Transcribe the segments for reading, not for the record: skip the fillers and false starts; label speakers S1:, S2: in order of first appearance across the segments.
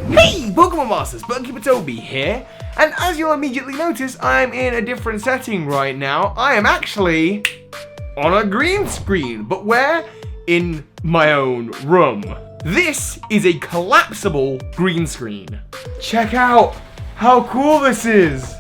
S1: Hey Pokemon Masters, Burkeeper Toby here, and as you'll immediately notice, I'm in a different setting right now. I am actually on a green screen, but where? In my own room. This is a collapsible green screen. Check out how cool this is.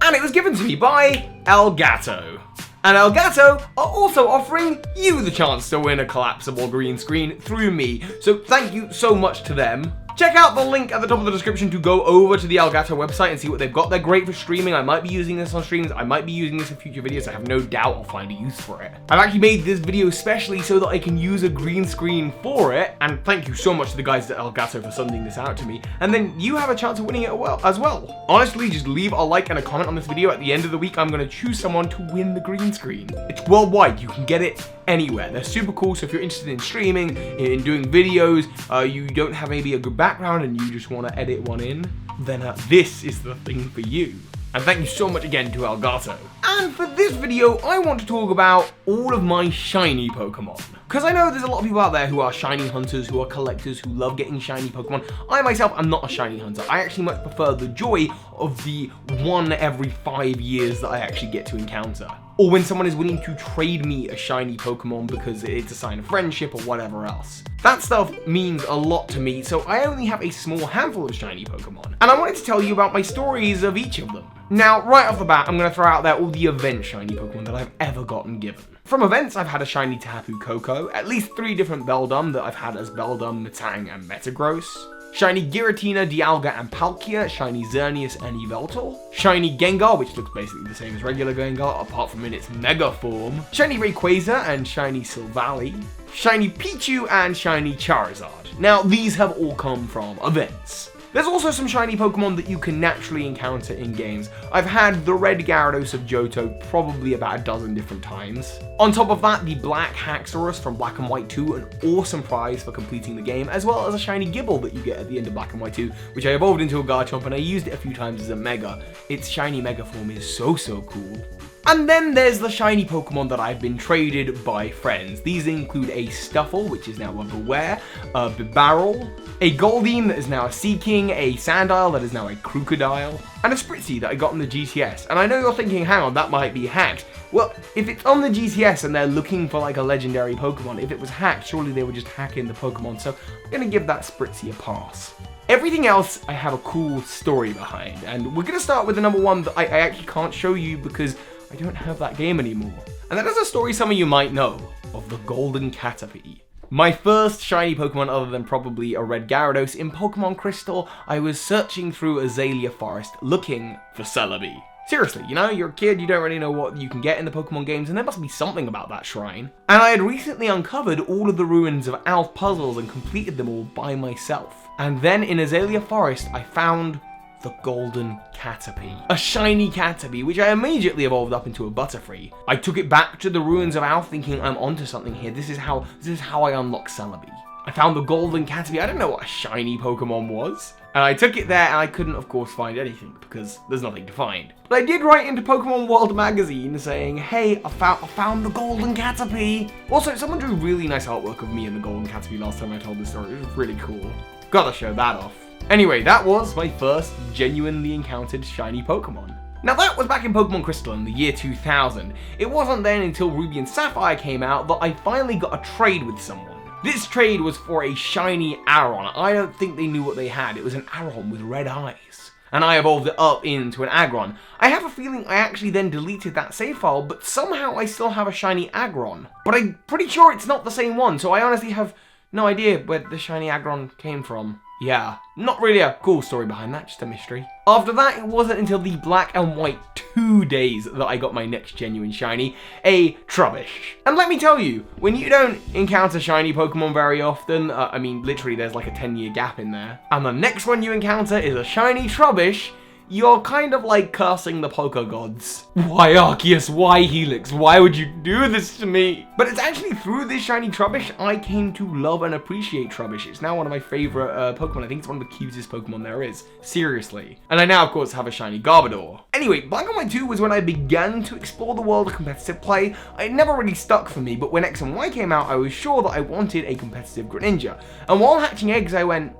S1: And it was given to me by Elgato. And Elgato are also offering you the chance to win a collapsible green screen through me. So thank you so much to them. Check out the link at the top of the description to go over to the Elgato website and see what they've got. They're great for streaming. I might be using this on streams. I might be using this in future videos. I have no doubt I'll find a use for it. I've actually made this video especially so that I can use a green screen for it. And thank you so much to the guys at Elgato for sending this out to me. And then you have a chance of winning it as well. Honestly, just leave a like and a comment on this video. At the end of the week, I'm going to choose someone to win the green screen. It's worldwide. You can get it anywhere. They're super cool, so if you're interested in streaming, in doing videos, you don't have maybe a good background and you just want to edit one in, then this is the thing for you. And thank you so much again to Elgato. And for this video, I want to talk about all of my shiny Pokemon. Because I know there's a lot of people out there who are shiny hunters, who are collectors, who love getting shiny Pokemon. I myself am not a shiny hunter. I actually much prefer the joy of the one every 5 years that I actually get to encounter. Or when someone is willing to trade me a shiny Pokemon because it's a sign of friendship or whatever else. That stuff means a lot to me, so I only have a small handful of shiny Pokemon. And I wanted to tell you about my stories of each of them. Now, right off the bat, I'm going to throw out there all the event shiny Pokemon that I've ever gotten given. From events, I've had a shiny Tapu Koko, at least 3 different Beldum that I've had as Beldum, Metang, and Metagross. Shiny Giratina, Dialga, and Palkia, shiny Xerneas and Yveltal, shiny Gengar, which looks basically the same as regular Gengar, apart from in its Mega form, shiny Rayquaza and shiny Silvally, shiny Pichu, and shiny Charizard. Now, these have all come from events. There's also some shiny Pokemon that you can naturally encounter in games. I've had the red Gyarados of Johto probably about a dozen different times. On top of that, the black Haxorus from Black and White 2, an awesome prize for completing the game, as well as a shiny Gible that you get at the end of Black and White 2, which I evolved into a Garchomp and I used it a few times as a Mega. Its shiny Mega form is so cool. And then there's the shiny Pokemon that I've been traded by friends. These include a Stuffle, which is now a Beware, a Bibarel, a Goldeen that is now a Seaking, a Sandile that is now a Crocodile, and a Spritzy that I got on the GTS. And I know you're thinking, hang on, that might be hacked. Well, if it's on the GTS and they're looking for like a legendary Pokemon, if it was hacked, surely they would just hack in the Pokemon, so I'm gonna give that Spritzy a pass. Everything else I have a cool story behind, and we're gonna start with the number one that I actually can't show you because I don't have that game anymore. And that is a story some of you might know, of the Golden Caterpie. My first shiny Pokemon other than probably a red Gyarados in Pokemon Crystal, I was searching through Azalea Forest looking for Celebi. Seriously, you know, you're a kid, you don't really know what you can get in the Pokemon games, and there must be something about that shrine. And I had recently uncovered all of the ruins of Alph puzzles and completed them all by myself. And then in Azalea Forest, I found the Golden Caterpie. A shiny Caterpie, which I immediately evolved up into a Butterfree. I took it back to the ruins of Alph thinking I'm onto something here. This is how I unlock Celebi. I found the Golden Caterpie. I didn't know what a shiny Pokemon was. And I took it there and I couldn't, of course, find anything because there's nothing to find. But I did write into Pokemon World magazine saying, hey, I found the Golden Caterpie. Also, someone drew really nice artwork of me and the Golden Caterpie last time I told this story. It was really cool. Gotta show that off. Anyway, that was my first genuinely encountered shiny Pokemon. Now that was back in Pokemon Crystal in the year 2000. It wasn't then until Ruby and Sapphire came out that I finally got a trade with someone. This trade was for a shiny Aron. I don't think they knew what they had. It was an Aron with red eyes. And I evolved it up into an Aggron. I have a feeling I actually then deleted that save file, but somehow I still have a shiny Aggron. But I'm pretty sure it's not the same one, so I honestly have no idea where the shiny Aggron came from. Yeah, not really a cool story behind that, just a mystery. After that, it wasn't until the Black and White 2 days that I got my next genuine shiny, a Trubbish. And let me tell you, when you don't encounter shiny Pokemon very often, I mean, literally there's like a 10-year gap in there, and the next one you encounter is a shiny Trubbish, you're kind of like cursing the Poké Gods. Why Arceus? Why Helix? Why would you do this to me? But it's actually through this shiny Trubbish I came to love and appreciate Trubbish. It's now one of my favorite Pokemon. I think it's one of the cutest Pokemon there is. Seriously. And I now, of course, have a shiny Garbodor. Anyway, Black and White 2 was when I began to explore the world of competitive play. It never really stuck for me, but when X and Y came out, I was sure that I wanted a competitive Greninja. And while hatching eggs, I went,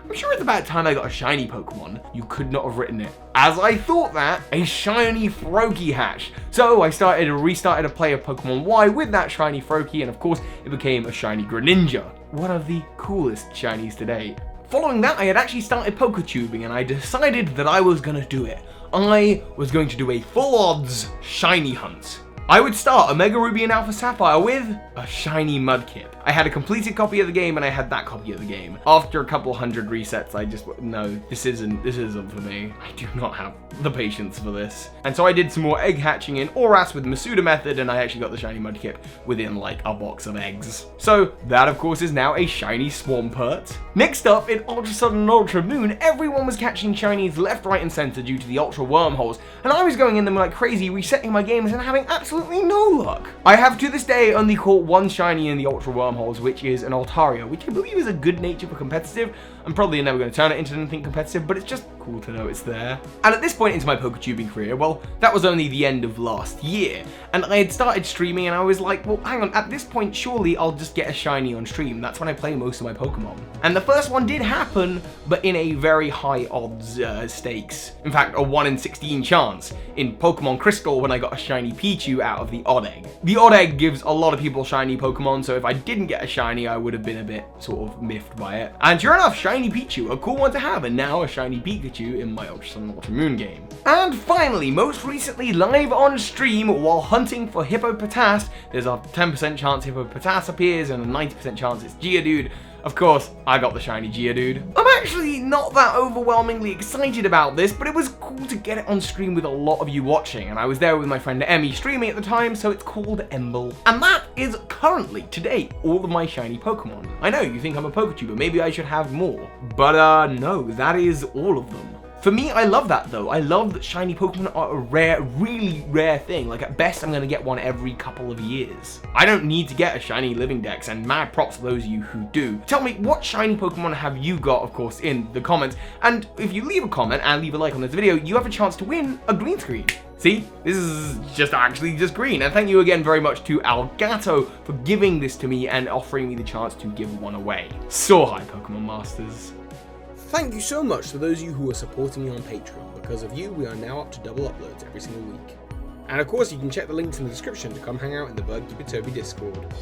S1: I'm sure it's about time I got a shiny Pokemon. You could not have written it. As I thought that, a shiny Froakie hatched. So I restarted to play of Pokemon Y with that shiny Froakie, and of course it became a shiny Greninja. One of the coolest shinies to date. Following that, I had actually started PokeTubing, and I decided that I was gonna do it. I was going to do a full odds shiny hunt. I would start a Mega Ruby and Alpha Sapphire with a shiny Mudkip. I had a completed copy of the game and I had that copy of the game. After a couple hundred resets, I just, no, this isn't for me. I do not have the patience for this. And so I did some more egg hatching in Oras with Masuda method, and I actually got the shiny Mudkip within like a box of eggs. So that of course is now a shiny Swampert. Next up, in Ultra Sun and Ultra Moon, everyone was catching shinies left, right and center due to the Ultra Wormholes, and I was going in them like crazy, resetting my games and having absolutely no luck. I have to this day only caught one shiny in the Ultra Wormholes, which is an Altaria, which I believe is a good nature for competitive. I'm probably never going to turn it into anything competitive, but it's just cool to know it's there. And at this point into my PokeTubing career, well, that was only the end of last year, and I had started streaming and I was like, well, hang on, at this point, surely I'll just get a shiny on stream. That's when I play most of my Pokemon. And the first one did happen, but in a very high odds stakes. In fact, a 1 in 16 chance in Pokemon Crystal when I got a shiny Pichu out of the Odd Egg. The Odd Egg gives a lot of people shiny Pokemon, so if I didn't get a shiny, I would have been a bit sort of miffed by it. And sure enough, shiny Pichu, a cool one to have, and now a shiny Pikachu in my Ultra Sun and Ultra Moon game. And finally, most recently live on stream while hunting for Hippopotas, there's a 10% chance Hippopotas appears and a 90% chance it's Geodude. Of course, I got the shiny Geodude. I'm actually not that overwhelmingly excited about this, but it was cool to get it on stream with a lot of you watching, and I was there with my friend Emi streaming at the time, so it's called Emble. And that is currently, to date, all of my shiny Pokemon. I know, you think I'm a PokeTuber, maybe I should have more. But no, that is all of them. For me, I love that though. I love that shiny Pokemon are a rare, really rare thing. Like at best, I'm gonna get one every couple of years. I don't need to get a shiny Living Dex, and mad props to those of you who do. Tell me, what shiny Pokemon have you got, of course, in the comments. And if you leave a comment and leave a like on this video, you have a chance to win a green screen. See, this is just green. And thank you again very much to Elgato for giving this to me and offering me the chance to give one away. So hi, Pokemon Masters.
S2: Thank you so much to those of you who are supporting me on Patreon. Because of you, we are now up to double uploads every single week. And of course, you can check the links in the description to come hang out in the Bug Keeper Toby Discord.